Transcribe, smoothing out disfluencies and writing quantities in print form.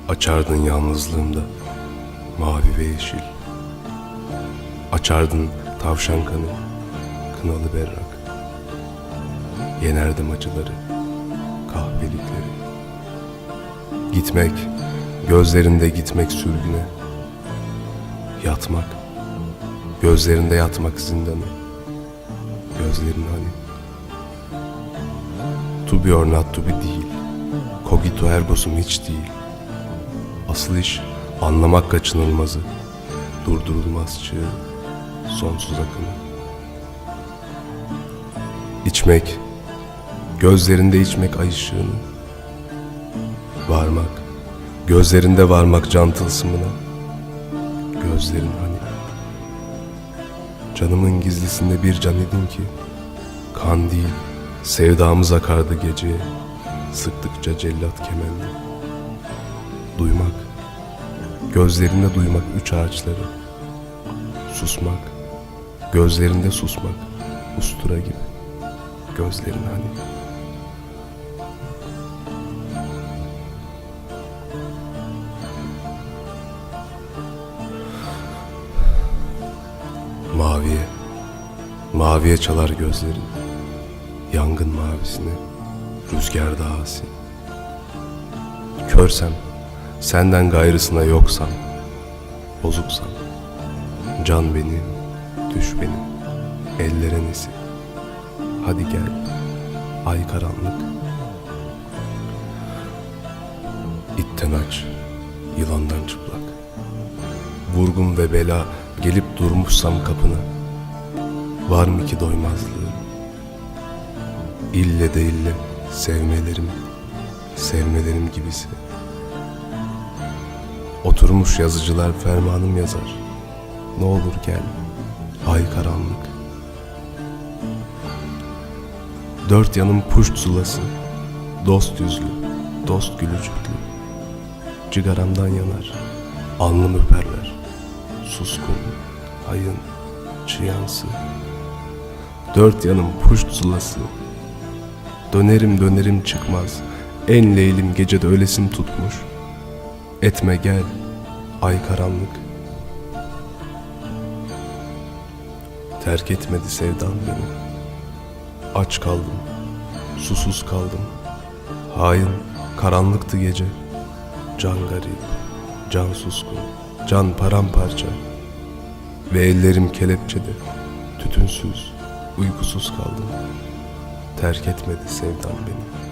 Açardın yalnızlığımda mavi ve yeşil. Açardın tavşan kanı, kınalı berrak. Yenerdim acıları, kahpelikleri. Gitmek, gözlerinde gitmek sürgüne. Yatmak, gözlerinde yatmak zindana. Gözlerin hani. To be or not to be değil. Cogito ergo sum hiç değil. Asıl iş anlamak kaçınılmazı, durdurulmaz çığ, sonsuz akımı. İçmek, gözlerinde içmek ay ışığını. Varmak, gözlerinde varmak can tılsımına. Gözlerin hani. Canımın gizlisinde bir can edin ki, kan değil, sevdamız akardı geceye, sıktıkça cellat kemendi. Duymak, gözlerinde duymak üç ağaçları. Susmak, gözlerinde susmak, ustura gibi. Gözlerin hani. Maviye, maviye çalar gözlerin. Yangın mavisine, rüzgar dağısı. Körsem, senden gayrısına yoksam, bozuksam, can benim, düş benim, ellere nesi. Hadi gel, ay karanlık. İtten aç, yılandan çıplak. Vurgun ve bela gelip durmuşsam kapına. Var mı ki doymazlığım? İlle de ille sevmelerim gibisi. Oturmuş yazıcılar fermanım yazar. Ne olur gel, ay karanlık. Dört yanım puşt sulası, dost yüzlü, dost gülücüklü. Cigaramdan yanar, alnım öperler. Suskun, hayın, çıyansı. Dört yanım puşt sulası. Dönerim çıkmaz, en leylim gecede ölesim tutmuş. Etme gel, ay karanlık. Terk etmedi sevdan beni. Aç kaldım, susuz kaldım. Hain, karanlıktı gece. Can garip, can suskun, can paramparça. Ve ellerim kelepçede, tütünsüz, uykusuz kaldım. Terk etmedi sevdan beni.